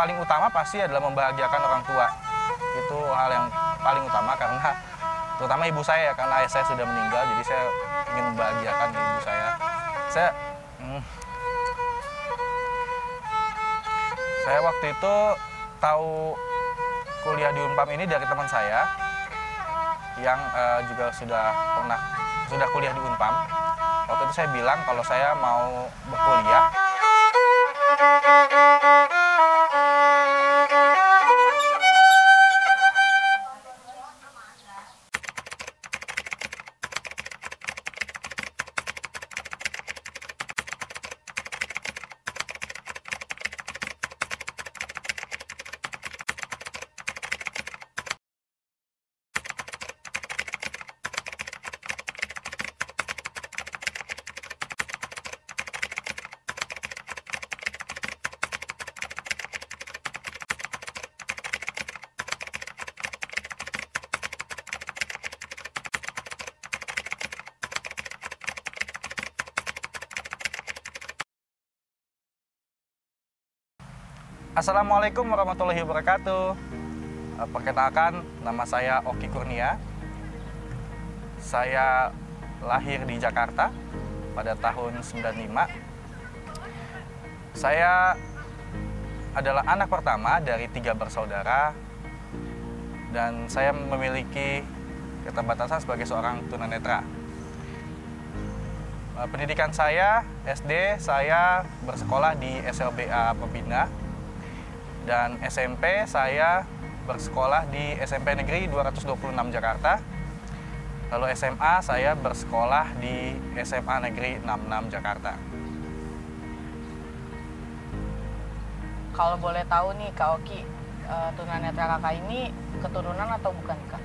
paling utama pasti adalah membahagiakan orang tua. Itu hal yang paling utama karena terutama ibu saya ya, karena ayah saya sudah meninggal, jadi saya ingin membahagiakan ibu saya. Saya waktu itu tahu kuliah di Unpam ini dari teman saya yang juga sudah kuliah di Unpam. Waktu itu saya bilang kalau saya mau berkuliah. Assalamualaikum warahmatullahi wabarakatuh. Perkenalkan, nama saya Oki Kurnia. Saya lahir di Jakarta pada tahun 95. Saya adalah anak pertama dari 3 bersaudara dan saya memiliki keterbatasan sebagai seorang tunanetra. Pendidikan saya, SD, saya bersekolah di SLBA Pembina. Dan SMP saya bersekolah di SMP Negeri 226 Jakarta. Lalu SMA saya bersekolah di SMA Negeri 66 Jakarta. Kalau boleh tahu nih Kak Oki, tunanetra kakak ini keturunan atau bukan Kak?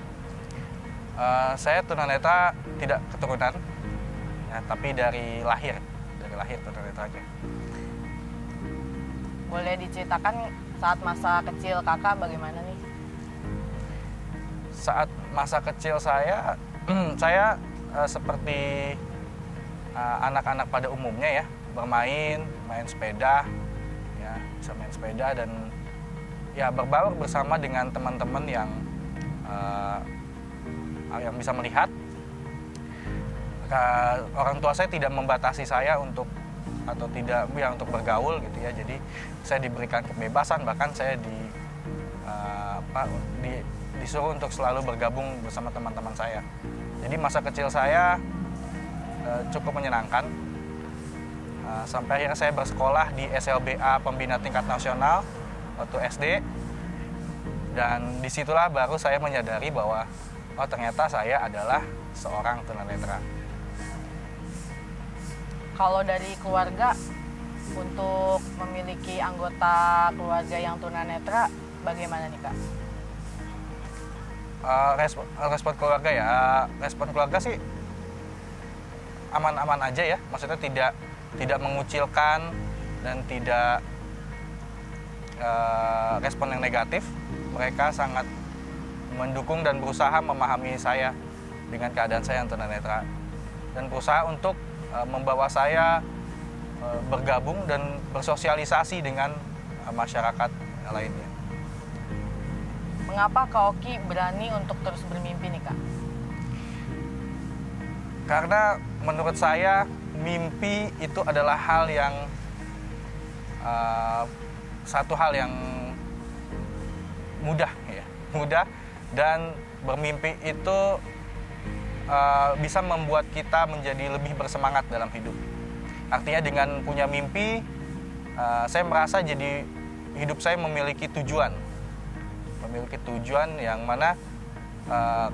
Saya tunanetra tidak keturunan, ya, tapi dari lahir tunanetranya. Boleh diceritakan saat masa kecil kakak bagaimana nih? Saat masa kecil saya, seperti anak-anak pada umumnya ya, main sepeda, ya bisa main sepeda dan ya berbaur bersama dengan teman-teman yang bisa melihat. Orang tua saya tidak membatasi saya untuk bergaul gitu ya, jadi saya diberikan kebebasan, bahkan saya disuruh untuk selalu bergabung bersama teman-teman saya. Jadi masa kecil saya cukup menyenangkan, sampai akhirnya saya bersekolah di SLBA Pembina Tingkat Nasional waktu SD, dan disitulah baru saya menyadari bahwa ternyata saya adalah seorang tunanetra. Kalau dari keluarga, untuk memiliki anggota keluarga yang tunanetra, bagaimana nih Kak? Respon keluarga ya, respon keluarga sih aman-aman aja ya. Maksudnya tidak mengucilkan dan tidak respon yang negatif. Mereka sangat mendukung dan berusaha memahami saya dengan keadaan saya yang tunanetra, dan berusaha untuk membawa saya bergabung dan bersosialisasi dengan masyarakat lainnya. Mengapa Kak Oki berani untuk terus bermimpi nih Kak? Karena menurut saya mimpi itu adalah satu hal yang mudah dan bermimpi itu bisa membuat kita menjadi lebih bersemangat dalam hidup. Artinya dengan punya mimpi, saya merasa jadi hidup saya memiliki tujuan yang mana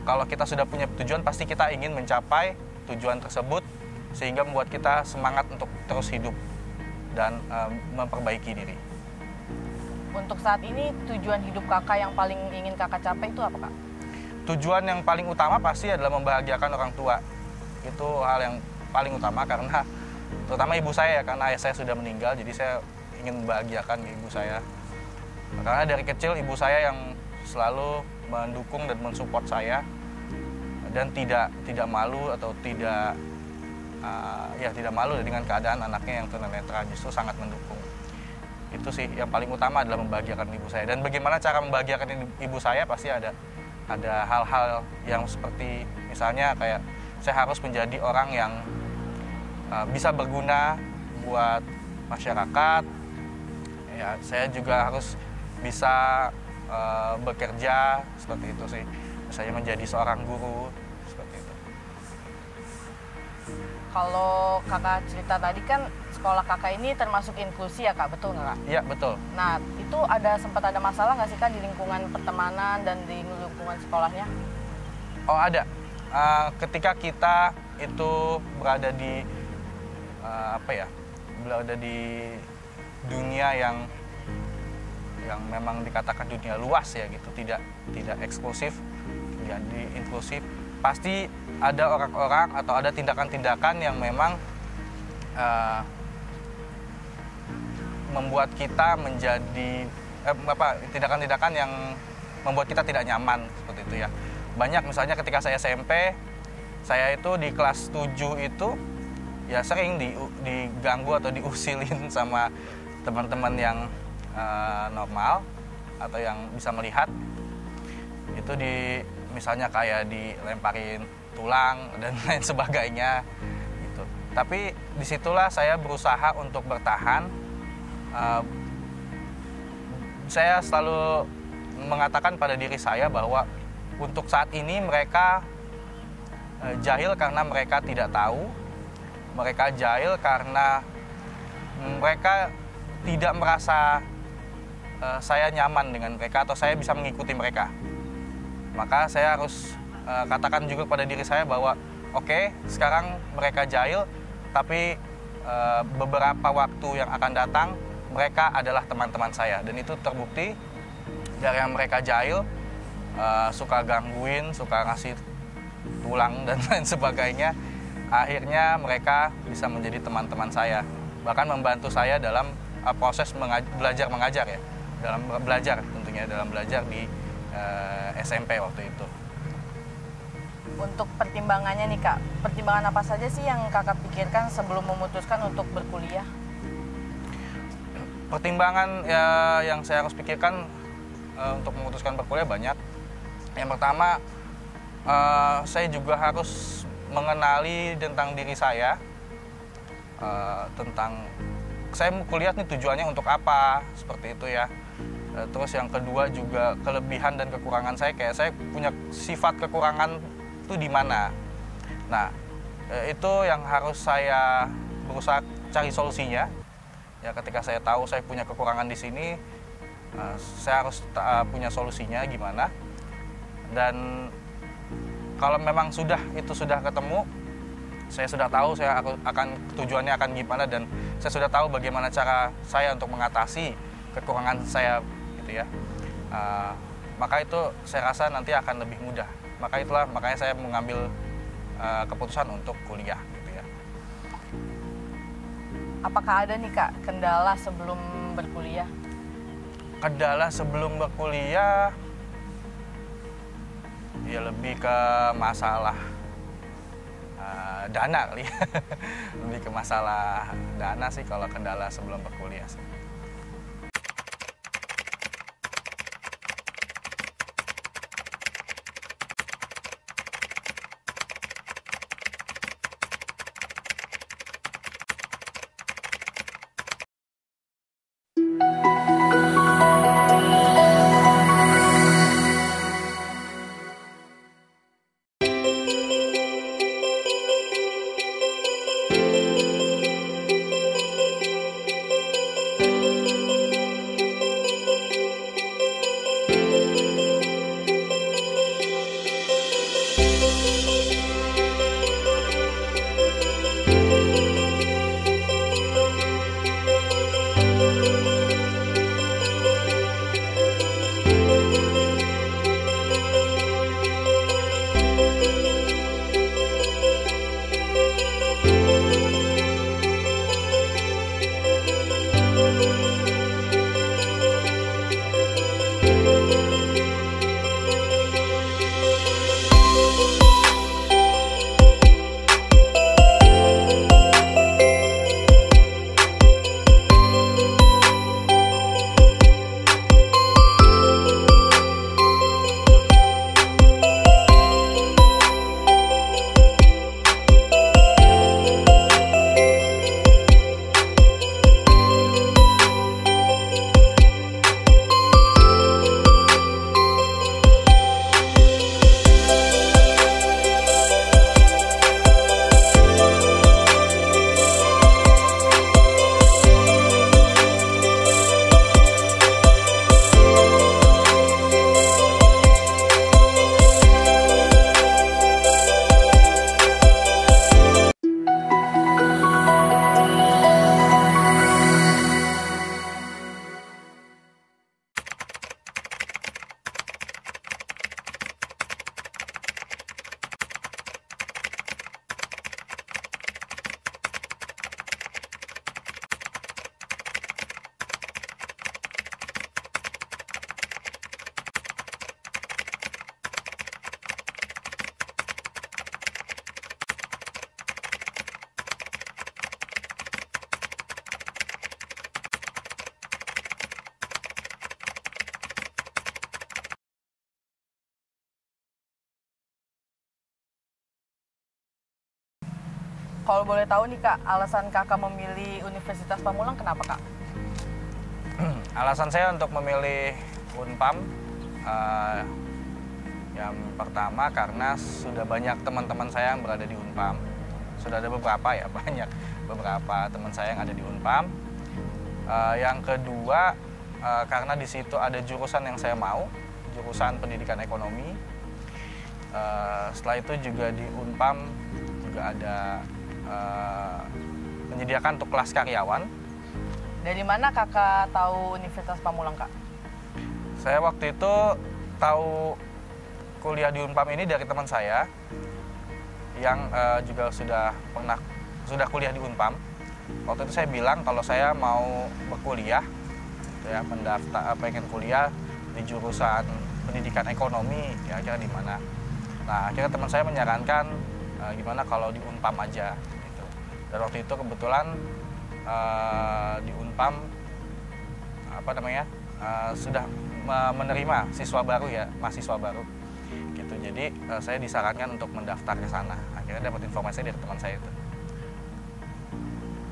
kalau kita sudah punya tujuan, pasti kita ingin mencapai tujuan tersebut, sehingga membuat kita semangat untuk terus hidup dan memperbaiki diri. Untuk saat ini, tujuan hidup kakak yang paling ingin kakak capai itu apa Kak? Tujuan yang paling utama pasti adalah membahagiakan orang tua. Itu hal yang paling utama karena terutama ibu saya ya, karena ayah saya sudah meninggal, jadi saya ingin membahagiakan ibu saya. Karena dari kecil ibu saya yang selalu mendukung dan mensupport saya, dan tidak malu atau tidak malu dengan keadaan anaknya yang tunanetra, justru sangat mendukung. Itu sih yang paling utama adalah membahagiakan ibu saya. Dan bagaimana cara membahagiakan ibu saya, pasti ada hal-hal yang seperti misalnya kayak saya harus menjadi orang yang bisa berguna buat masyarakat. Ya, saya juga harus bisa bekerja seperti itu sih. Saya menjadi seorang guru seperti itu. Kalau kakak cerita tadi kan sekolah kakak ini termasuk inklusi ya kak, betul nggak kak? Iya, betul. Nah itu sempat ada masalah nggak sih kak di lingkungan pertemanan dan di lingkungan sekolahnya? Oh, ada. Ketika kita itu berada di berada di dunia yang memang dikatakan dunia luas ya gitu, tidak eksklusif, jadi inklusif, pasti ada orang-orang atau ada tindakan-tindakan yang memang membuat kita menjadi tindakan-tindakan yang membuat kita tidak nyaman seperti itu ya. Banyak, misalnya ketika saya SMP, saya itu di kelas 7 itu ya sering diganggu atau diusilin sama teman-teman yang normal atau yang bisa melihat. Itu misalnya kayak dilemparin tulang dan lain sebagainya gitu. Tapi disitulah saya berusaha untuk bertahan. Saya selalu mengatakan pada diri saya bahwa untuk saat ini mereka jahil karena mereka tidak tahu. Mereka jahil karena mereka tidak merasa saya nyaman dengan mereka atau saya bisa mengikuti mereka. Maka saya harus katakan juga pada diri saya bahwa oke, sekarang mereka jahil, tapi beberapa waktu yang akan datang mereka adalah teman-teman saya. Dan itu terbukti dari yang mereka jahil, suka gangguin, suka ngasih tulang dan lain sebagainya. Akhirnya mereka bisa menjadi teman-teman saya, bahkan membantu saya dalam proses belajar mengajar ya, dalam belajar tentunya dalam belajar di SMP waktu itu. Untuk pertimbangannya nih kak, pertimbangan apa saja sih yang kakak pikirkan sebelum memutuskan untuk berkuliah? Pertimbangan yang saya harus pikirkan untuk memutuskan berkuliah banyak. Yang pertama, saya juga harus mengenali tentang diri saya, tentang saya mau kuliah nih tujuannya untuk apa, seperti itu ya. Terus yang kedua juga kelebihan dan kekurangan saya, kayak saya punya sifat kekurangan itu di mana. Nah, itu yang harus saya berusaha cari solusinya. Ya, ketika saya tahu saya punya kekurangan di sini, saya harus punya solusinya gimana. Dan kalau memang sudah ketemu, saya sudah tahu saya akan tujuannya akan gimana, dan saya sudah tahu bagaimana cara saya untuk mengatasi kekurangan saya gitu ya. Maka itu saya rasa nanti akan lebih mudah. Makanya saya mengambil keputusan untuk kuliah gitu ya. Apakah ada nih kak kendala sebelum berkuliah? Kendala sebelum berkuliah ya lebih ke masalah dana kali. Lebih ke masalah dana sih kalau kendala sebelum berkuliah sih. Kalau boleh tahu nih Kak, alasan Kakak memilih Universitas Pamulang kenapa Kak? Alasan saya untuk memilih Unpam, yang pertama karena sudah banyak teman-teman saya yang berada di Unpam. Sudah ada beberapa ya, banyak beberapa teman saya yang ada di Unpam. Yang kedua, karena di situ ada jurusan yang saya mau, jurusan pendidikan ekonomi. Setelah itu juga di Unpam juga ada menyediakan untuk kelas karyawan. Dari mana Kakak tahu Universitas Pamulang Kak? Saya waktu itu tahu kuliah di Unpam ini dari teman saya yang juga sudah kuliah di Unpam. Waktu itu saya bilang kalau saya mau berkuliah, saya pengen kuliah di jurusan pendidikan ekonomi, kira-kira di mana. Nah, akhirnya teman saya menyarankan gimana kalau di Unpam aja. Gitu. Dan waktu itu kebetulan di Unpam sudah menerima siswa baru ya, mahasiswa baru. Gitu. Jadi saya disarankan untuk mendaftar ke sana. Akhirnya dapat informasi dari teman saya itu.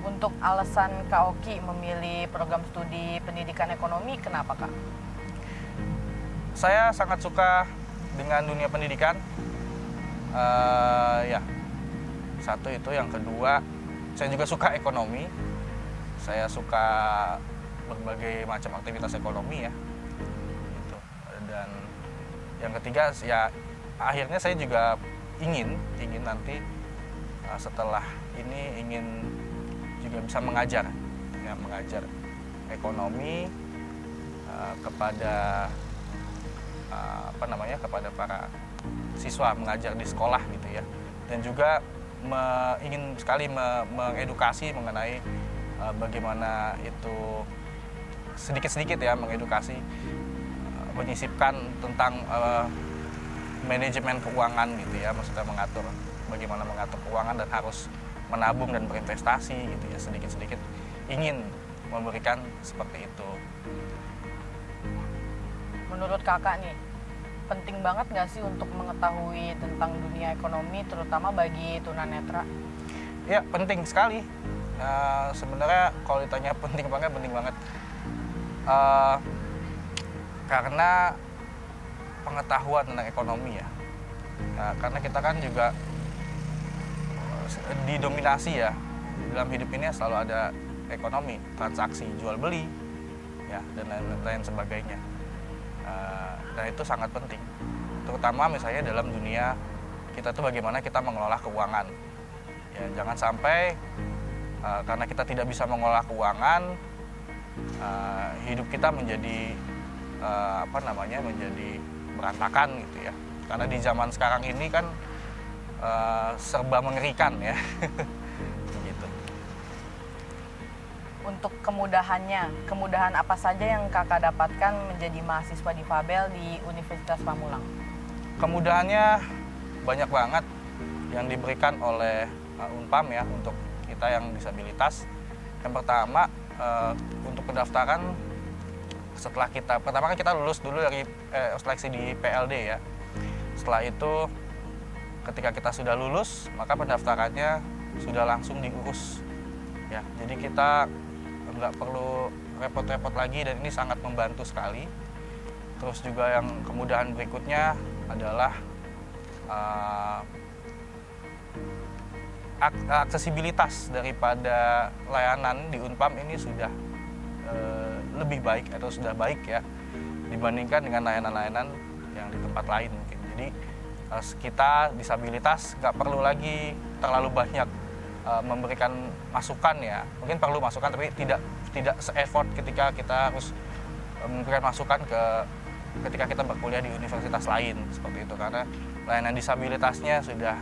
Untuk alasan Kak Oki memilih program studi pendidikan ekonomi, kenapa Kak? Saya sangat suka dengan dunia pendidikan. Ya, satu itu. Yang kedua, saya juga suka ekonomi. Saya suka berbagai macam aktivitas ekonomi ya. Gitu. Dan yang ketiga, ya akhirnya saya juga ingin nanti setelah ini ingin juga bisa mengajar ekonomi kepada kepada para siswa, mengajar di sekolah gitu ya, dan juga ingin sekali mengedukasi mengenai bagaimana itu sedikit-sedikit ya mengedukasi, menyisipkan tentang manajemen keuangan gitu ya, maksudnya bagaimana mengatur keuangan dan harus menabung dan berinvestasi gitu ya, sedikit-sedikit ingin memberikan seperti itu. Menurut Kakak nih, penting banget nggak sih untuk mengetahui tentang dunia ekonomi, terutama bagi tunanetra? Ya, penting sekali. Sebenarnya kalau ditanya penting banget. Karena pengetahuan tentang ekonomi ya. Karena kita kan juga didominasi ya, dalam hidup ini selalu ada ekonomi, transaksi jual beli ya, dan lain sebagainya. Dan itu sangat penting, terutama misalnya dalam dunia kita tuh bagaimana kita mengelola keuangan ya. Jangan sampai karena kita tidak bisa mengelola keuangan, hidup kita menjadi menjadi berantakan gitu ya. Karena di zaman sekarang ini kan serba mengerikan ya. Begitu. Untuk kemudahan apa saja yang Kakak dapatkan menjadi mahasiswa difabel di Universitas Pamulang? Kemudahannya banyak banget yang diberikan oleh Unpam ya untuk kita yang disabilitas. Yang pertama, untuk pendaftaran pertama kan kita lulus dulu dari seleksi di PLD ya. Setelah itu ketika kita sudah lulus, maka pendaftarannya sudah langsung diurus ya. Jadi kita nggak perlu repot-repot lagi, dan ini sangat membantu sekali. Terus juga yang kemudahan berikutnya adalah aksesibilitas daripada layanan di Unpam ini sudah lebih baik atau sudah baik ya dibandingkan dengan layanan-layanan yang di tempat lain mungkin. Jadi kita disabilitas nggak perlu lagi terlalu banyak memberikan masukan ya. Mungkin perlu masukan tapi tidak se-effort ketika kita harus memberikan masukan ketika kita berkuliah di universitas lain seperti itu, karena layanan disabilitasnya sudah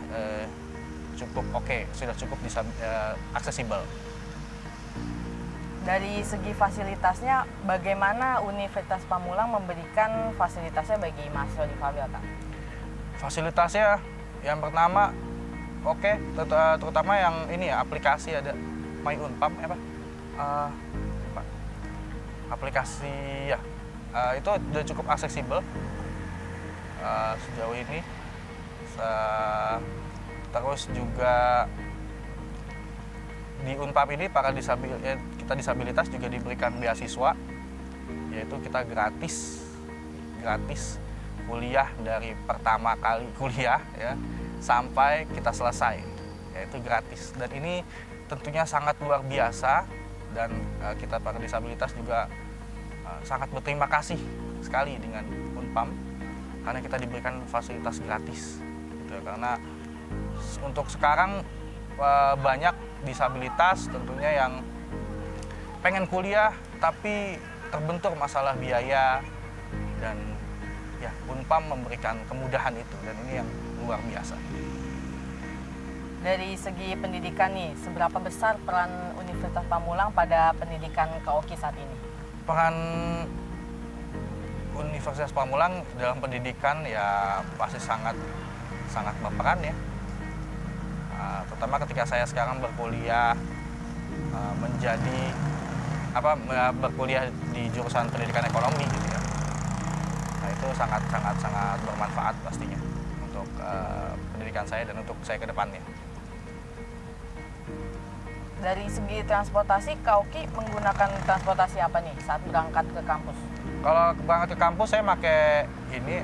cukup oke, sudah cukup aksesibel. Dari segi fasilitasnya, bagaimana Universitas Pamulang memberikan fasilitasnya bagi mahasiswa difabel, Kak? Fasilitasnya yang pertama oke, terutama yang ini ya, aplikasi ada My Unpam aplikasi ya, itu udah cukup aksesibel sejauh ini. Terus juga di Unpam ini kita disabilitas juga diberikan beasiswa, yaitu kita gratis kuliah dari pertama kali kuliah ya sampai kita selesai, yaitu gratis. Dan ini tentunya sangat luar biasa, dan kita para disabilitas juga sangat berterima kasih sekali dengan Unpam karena kita diberikan fasilitas gratis gitu. Karena untuk sekarang banyak disabilitas tentunya yang pengen kuliah tapi terbentur masalah biaya, dan ya Unpam memberikan kemudahan itu, dan ini yang luar biasa. Dari segi pendidikan nih, seberapa besar peran Universitas Pamulang pada pendidikan Kak Oki saat ini? Peran Universitas Pamulang dalam pendidikan ya pasti sangat berperan ya. Terutama ketika saya sekarang berkuliah berkuliah di jurusan pendidikan ekonomi gitu ya. Nah, itu sangat bermanfaat pastinya untuk pendidikan saya dan untuk saya ke depannya. Dari segi transportasi, Kak Oki menggunakan transportasi apa nih saat berangkat ke kampus? Kalau berangkat ke kampus saya pakai ini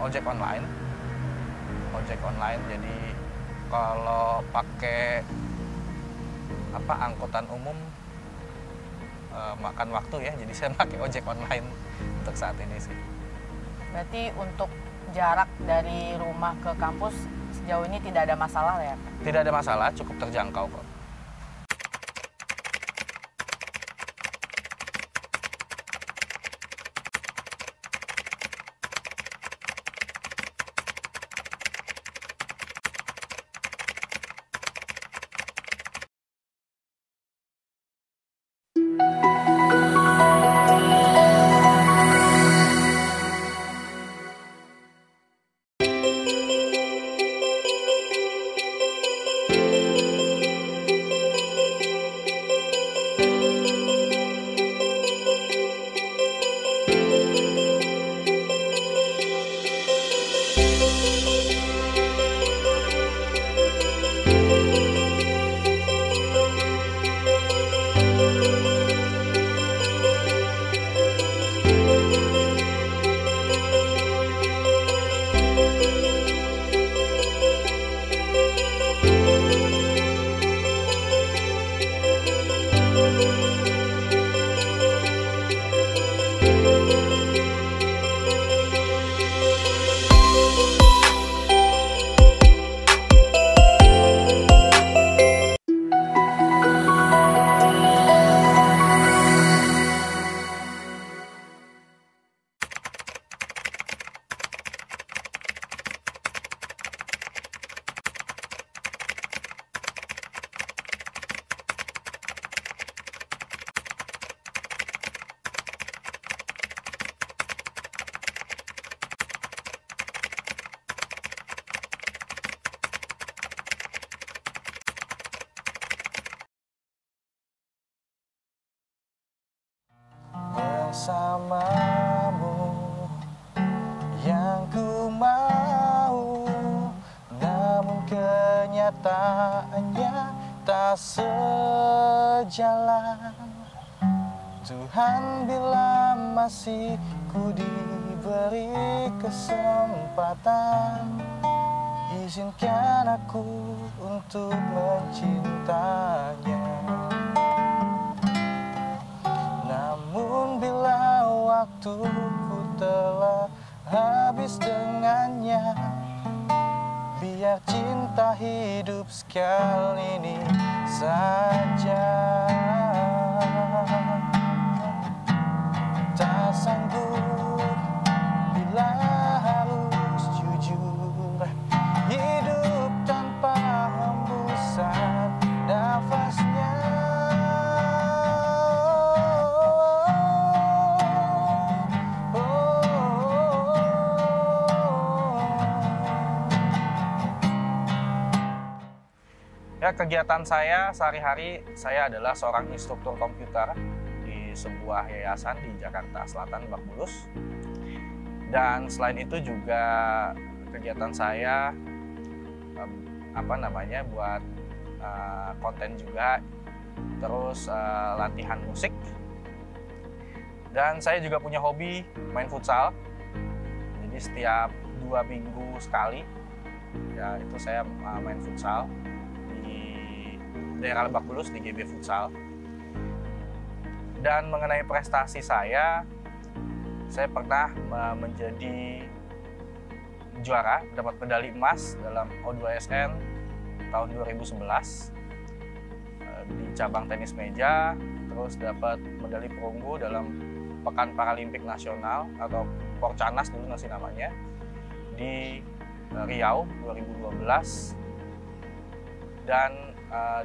ojek online. Jadi kalau pakai angkutan umum makan waktu ya. Jadi saya pakai ojek online untuk saat ini sih. Berarti untuk jarak dari rumah ke kampus sejauh ini tidak ada masalah ya? Tidak ada masalah, cukup terjangkau kok. Bersamamu yang ku mau, namun kenyataannya tak sejalan. Tuhan, bila masih ku diberi kesempatan, izinkan aku untuk mencintanya. Namun bila waktuku telah habis dengannya, biar cinta hidup sekali ini saja. Tak sanggup bila harus jujur, hidup tanpa hembusan nafasnya. Ya, kegiatan saya sehari-hari, saya adalah seorang instruktur komputer di sebuah yayasan di Jakarta Selatan, Lebak Bulus. Dan selain itu juga kegiatan saya buat konten juga terus latihan musik. Dan saya juga punya hobi main futsal. Jadi setiap 2 minggu sekali ya itu saya main futsal di daerah Lebak Bulus di GB Futsal. Dan mengenai prestasi saya pernah menjadi juara, dapat medali emas dalam O2SN tahun 2011 di cabang tenis meja, terus dapat medali perunggu dalam Pekan Paralimpik Nasional atau Porcanas dulu masih namanya di Riau 2012, dan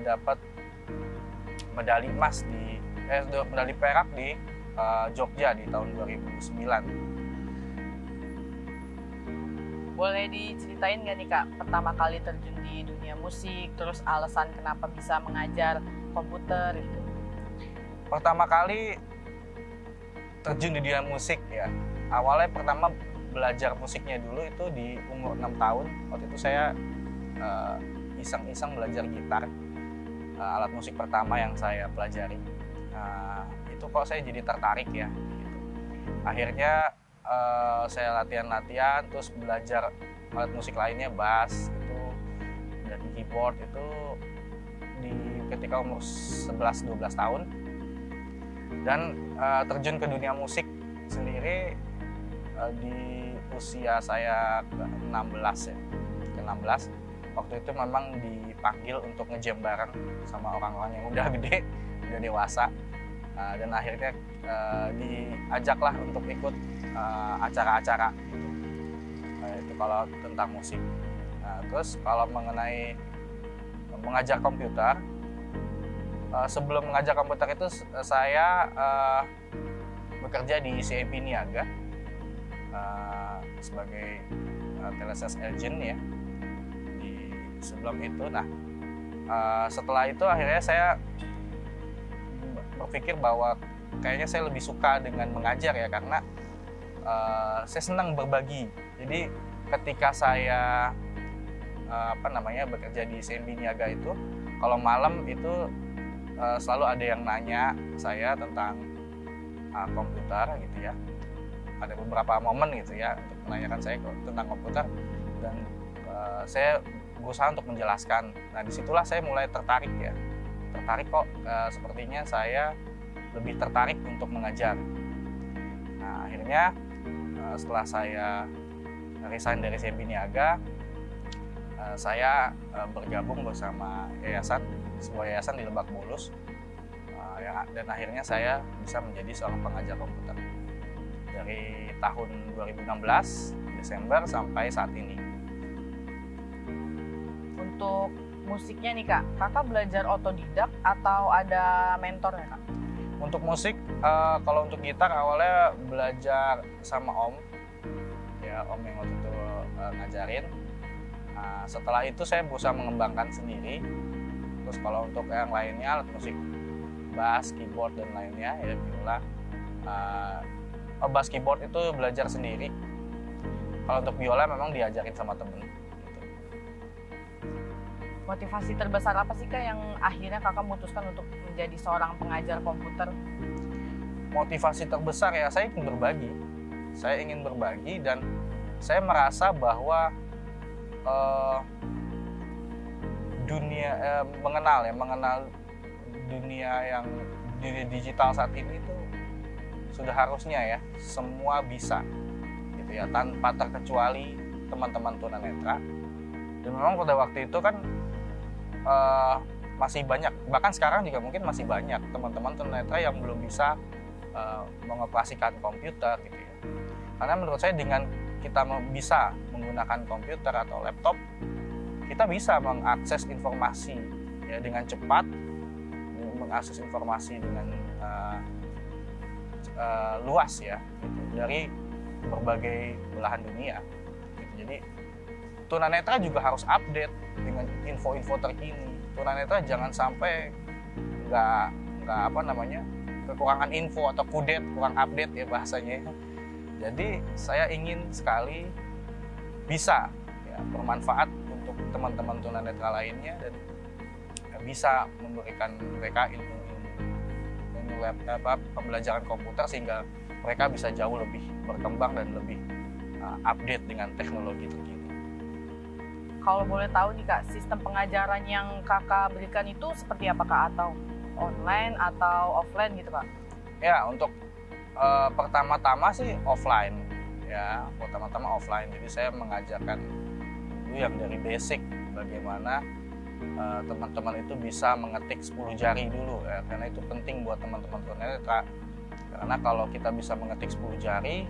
dapat medali emas medali perak di Jogja di tahun 2009. Boleh diceritain nggak nih Kak, pertama kali terjun di dunia musik, terus alasan kenapa bisa mengajar komputer gitu? Pertama kali terjun di dunia musik ya, awalnya pertama belajar musiknya dulu itu di umur 6 tahun. Waktu itu saya iseng-iseng belajar gitar, alat musik pertama yang saya pelajari. Itu kok saya jadi tertarik ya gitu. Akhirnya saya latihan terus belajar alat musik lainnya, bass itu dan keyboard itu ketika umur 11-12 tahun. Dan terjun ke dunia musik sendiri di usia saya ke-16 ya. Ke-16 waktu itu memang dipanggil untuk ngejam bareng sama orang-orang yang udah gede, udah dewasa. Dan akhirnya diajaklah untuk ikut acara-acara gitu. Itu kalau tentang musik. Terus kalau mengenai mengajar komputer, sebelum mengajar komputer itu saya bekerja di CMP Niaga sebagai telesales agent ya sebelum itu. Nah setelah itu akhirnya saya berpikir bahwa kayaknya saya lebih suka dengan mengajar ya, karena saya senang berbagi. Jadi ketika saya bekerja di CMP Niaga itu, kalau malam itu selalu ada yang nanya saya tentang komputer gitu ya. Ada beberapa momen gitu ya untuk menanyakan saya tentang komputer, dan saya berusaha untuk menjelaskan. Nah disitulah saya mulai tertarik kok, sepertinya saya lebih tertarik untuk mengajar. Nah akhirnya setelah saya resign dari CMP Niaga, saya bergabung bersama sebuah yayasan di Lebak Bulus, dan akhirnya saya bisa menjadi seorang pengajar komputer dari tahun 2016 Desember sampai saat ini. Untuk musiknya nih Kak, Kakak belajar otodidak atau ada mentornya Kak? Untuk musik, kalau untuk gitar awalnya belajar sama Om yang waktu itu ngajarin. Setelah itu saya berusaha mengembangkan sendiri. Terus kalau untuk yang lainnya, alat musik bass, keyboard dan lainnya ya biola. Bass keyboard itu belajar sendiri. Kalau untuk biola memang diajarin sama temen. Motivasi terbesar apa sih Kak yang akhirnya Kakak memutuskan untuk menjadi seorang pengajar komputer? Motivasi terbesar ya, saya ingin berbagi. Saya ingin berbagi dan saya merasa bahwa mengenal dunia digital saat ini itu sudah harusnya ya semua bisa gitu ya, tanpa terkecuali teman-teman tunanetra. Dan memang pada waktu itu kan masih banyak, bahkan sekarang juga mungkin masih banyak teman-teman tunanetra yang belum bisa mengoperasikan komputer gitu ya. Karena menurut saya dengan kita bisa menggunakan komputer atau laptop, kita bisa mengakses informasi ya dengan cepat, mengakses informasi dengan luas ya gitu, dari berbagai belahan dunia gitu. Jadi tunanetra juga harus update dengan info-info terkini. Tunanetra jangan sampai kekurangan info atau kurang update ya bahasanya. Jadi saya ingin sekali bisa ya, bermanfaat untuk teman-teman tunanetra lainnya, dan bisa memberikan mereka ilmu pembelajaran komputer sehingga mereka bisa jauh lebih berkembang dan lebih update dengan teknologi terkini. Kalau boleh tahu nih Kak, sistem pengajaran yang Kakak berikan itu seperti apa Kak? Atau online atau offline gitu Kak? Ya, untuk pertama-tama sih offline ya, pertama-tama offline. Jadi saya mengajarkan dulu yang dari basic, bagaimana teman-teman itu bisa mengetik 10 jari dulu ya, karena itu penting buat teman-teman tunanetra. Karena kalau kita bisa mengetik 10 jari,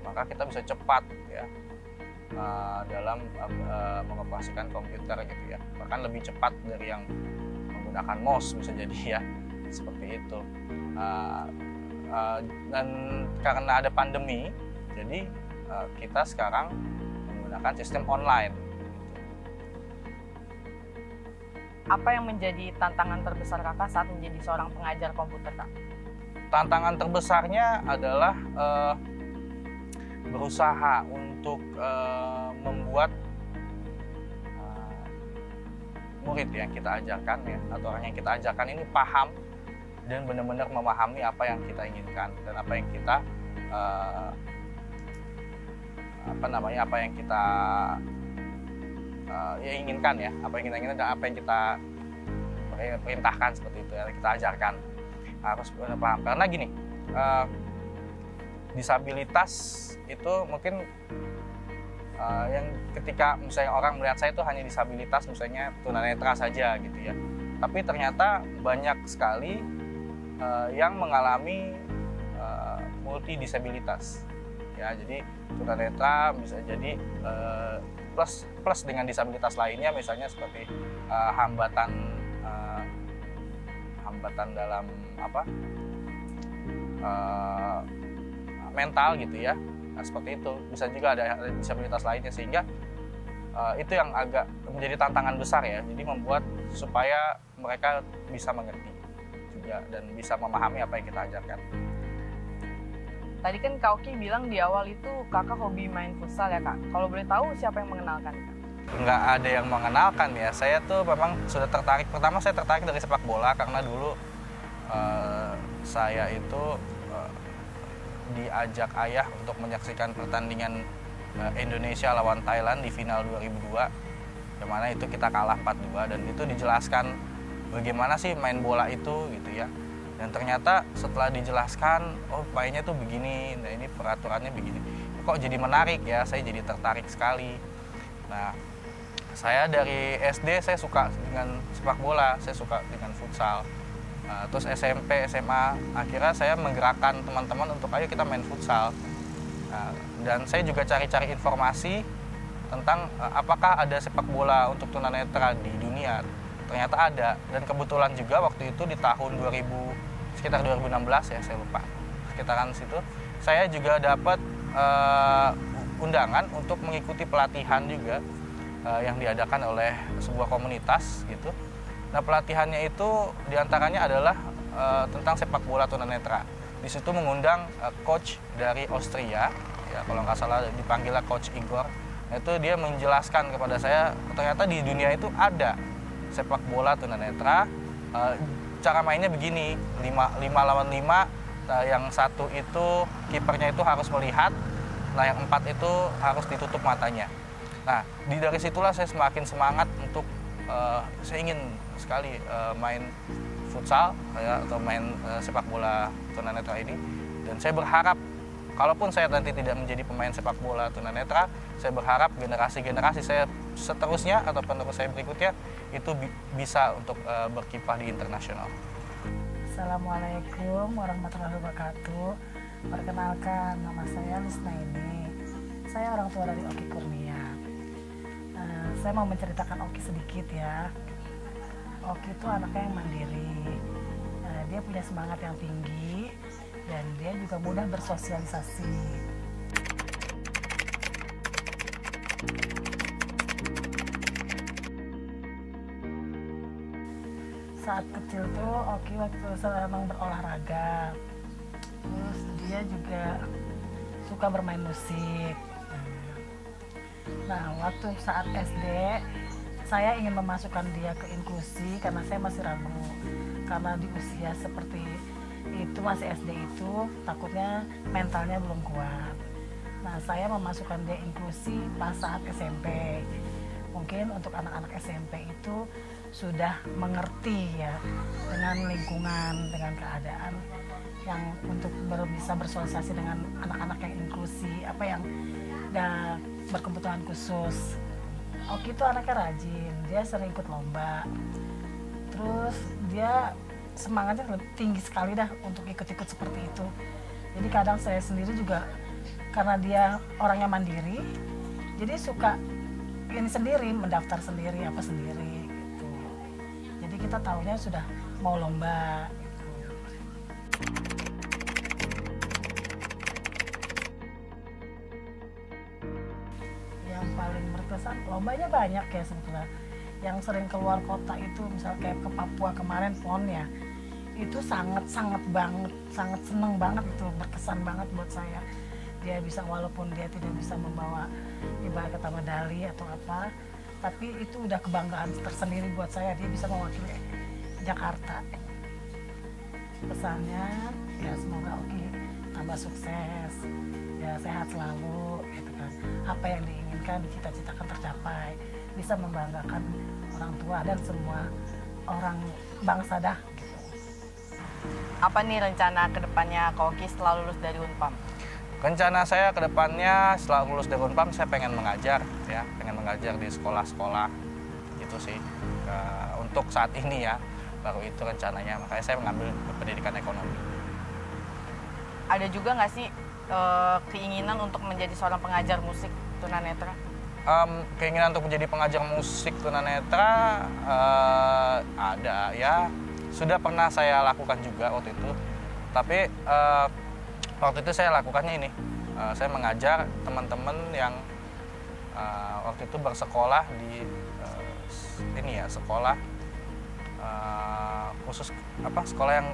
maka kita bisa cepat ya dalam mengoperasikan komputer gitu ya. Bahkan lebih cepat dari yang menggunakan mouse bisa jadi ya, seperti itu. Dan karena ada pandemi, jadi kita sekarang menggunakan sistem online. Apa yang menjadi tantangan terbesar Kakak saat menjadi seorang pengajar komputer Kak? Tantangan terbesarnya adalah berusaha untuk membuat murid yang kita ajarkan ya, atau orang yang kita ajarkan ini paham dan benar-benar memahami apa yang kita inginkan dan apa yang kita apa yang kita inginkan ya, apa yang kita inginkan dan apa yang kita perintahkan, seperti itu ya, kita ajarkan harus benar paham. Karena gini, disabilitas itu mungkin yang ketika misalnya orang melihat saya itu hanya disabilitas misalnya tunanetra saja gitu ya, tapi ternyata banyak sekali yang mengalami multidisabilitas ya. Jadi tunanetra bisa jadi plus dengan disabilitas lainnya, misalnya seperti hambatan dalam mental gitu ya. Nah, seperti itu bisa juga ada disabilitas lainnya, sehingga itu yang agak menjadi tantangan besar ya. Jadi membuat supaya mereka bisa mengerti juga dan bisa memahami apa yang kita ajarkan. Tadi kan Kak Oki bilang di awal itu Kakak hobi main futsal ya Kak. Kalau boleh tahu siapa yang mengenalkan Kak? Nggak ada yang mengenalkan ya. Saya tuh memang sudah tertarik. Pertama saya tertarik dari sepak bola karena dulu saya itu diajak ayah untuk menyaksikan pertandingan Indonesia lawan Thailand di final 2002, yang mana itu kita kalah 4-2, dan itu dijelaskan bagaimana sih main bola itu gitu ya. Dan ternyata setelah dijelaskan, oh mainnya tuh begini, nah ini peraturannya begini, kok jadi menarik ya, saya jadi tertarik sekali. Nah, saya dari SD saya suka dengan sepak bola, saya suka dengan futsal. Terus SMP, SMA, akhirnya saya menggerakkan teman-teman untuk ayo kita main futsal. Dan saya juga cari-cari informasi tentang apakah ada sepak bola untuk tunanetra di dunia. Ternyata ada, dan kebetulan juga waktu itu di tahun sekitar 2016 ya, saya lupa, sekitaran situ, saya juga dapat undangan untuk mengikuti pelatihan juga yang diadakan oleh sebuah komunitas gitu. Nah, pelatihannya itu diantaranya adalah tentang sepak bola tunanetra. Di situ mengundang coach dari Austria, ya kalau nggak salah dipanggilnya Coach Igor. Nah, itu dia menjelaskan kepada saya ternyata di dunia itu ada sepak bola tunanetra. Cara mainnya begini, 5 lawan 5, yang satu itu kipernya itu harus melihat, nah yang 4 itu harus ditutup matanya. Nah, dari situlah saya semakin semangat untuk saya ingin sekali main futsal ya, atau main sepak bola tunanetra ini. Dan saya berharap kalaupun saya nanti tidak menjadi pemain sepak bola tunanetra, saya berharap generasi-generasi saya seterusnya atau penerus saya berikutnya itu bisa untuk berkiprah di internasional. Assalamualaikum warahmatullahi wabarakatuh. Perkenalkan, nama saya Lisnaini. Saya orang tua dari Oki Kurnia. Saya mau menceritakan Oki sedikit ya. Oki itu anaknya yang mandiri. Dia punya semangat yang tinggi dan dia juga mudah bersosialisasi. Saat kecil tuh Oki waktu senang berolahraga, terus dia juga suka bermain musik. Nah, waktu saat SD saya ingin memasukkan dia ke inklusi karena saya masih ragu, karena di usia seperti itu, masih SD itu takutnya mentalnya belum kuat. Nah, saya memasukkan dia inklusi pas saat SMP. Mungkin untuk anak-anak SMP itu sudah mengerti ya dengan lingkungan, dengan keadaan yang untuk bisa bersosialisasi dengan anak-anak yang inklusi, apa yang berkebutuhan khusus. Oki itu anaknya rajin, dia sering ikut lomba. Terus dia semangatnya tinggi sekali dah untuk ikut-ikut seperti itu. Jadi kadang saya sendiri juga, karena dia orangnya mandiri, jadi suka ini sendiri, mendaftar sendiri, apa sendiri gitu. Jadi kita tahunya sudah mau lomba gitu. Yang paling berkesan, lombanya banyak ya sebetulnya. Yang sering keluar kota itu, misalnya kayak ke Papua kemarin PON ya, itu sangat seneng banget, itu berkesan banget buat saya. Dia bisa, walaupun dia tidak bisa membawa ibarat kata medali atau apa, tapi itu udah kebanggaan tersendiri buat saya, dia bisa mewakili Jakarta. Pesannya ya semoga Oki tambah sukses, ya sehat selalu gitu kan. Apa yang diinginkan, dicita-citakan tercapai, bisa membanggakan orang tua dan semua orang bangsa dah gitu. Apa nih rencana kedepannya Kak Oki setelah lulus dari Unpam? Rencana saya ke depannya setelah lulus dari Unpam, saya pengen mengajar ya, pengen mengajar di sekolah-sekolah gitu sih. Untuk saat ini ya, baru itu rencananya, makanya saya mengambil pendidikan ekonomi. Ada juga nggak sih keinginan untuk menjadi seorang pengajar musik tunanetra? Keinginan untuk menjadi pengajar musik tunanetra ada ya, sudah pernah saya lakukan juga waktu itu, tapi waktu itu saya lakukannya ini, saya mengajar teman-teman yang waktu itu bersekolah di ini ya, sekolah khusus apa, sekolah yang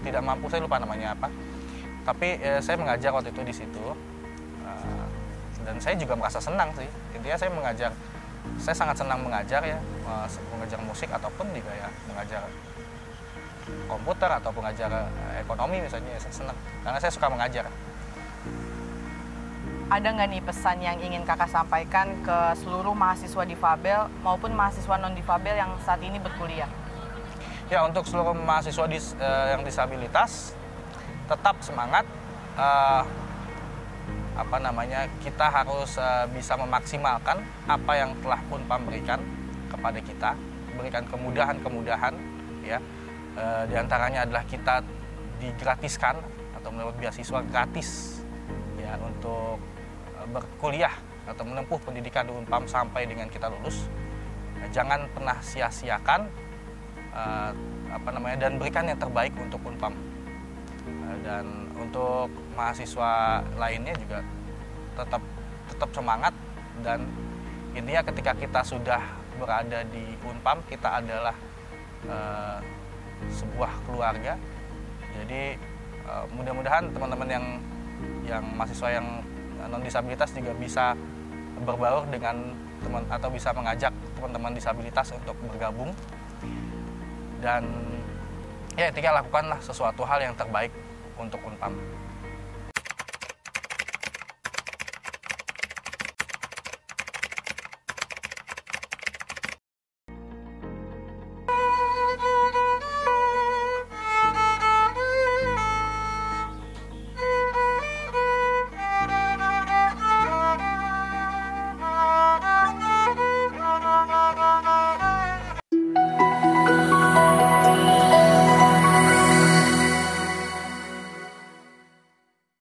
tidak mampu, saya lupa namanya apa, tapi saya mengajar waktu itu di situ, dan saya juga merasa senang sih. Intinya saya mengajar, saya sangat senang mengajar ya, mengajar musik ataupun juga ya mengajar komputer atau pengajar ekonomi misalnya, saya senang karena saya suka mengajar. Ada nggak nih pesan yang ingin kakak sampaikan ke seluruh mahasiswa difabel maupun mahasiswa non difabel yang saat ini berkuliah? Ya, untuk seluruh mahasiswa yang disabilitas, tetap semangat. Kita harus bisa memaksimalkan apa yang telah Unpam berikan kepada kita, berikan kemudahan-kemudahan ya. Di antaranya adalah kita digratiskan atau mendapat beasiswa gratis ya untuk berkuliah atau menempuh pendidikan di Unpam sampai dengan kita lulus. Jangan pernah sia-siakan dan berikan yang terbaik untuk Unpam. Dan untuk mahasiswa lainnya juga tetap semangat, dan intinya ketika kita sudah berada di Unpam, kita adalah sebuah keluarga. Jadi mudah-mudahan teman-teman yang mahasiswa yang non disabilitas juga bisa berbaur dengan atau bisa mengajak teman-teman disabilitas untuk bergabung, dan ya intinya lakukanlah sesuatu hal yang terbaik untuk Unpam.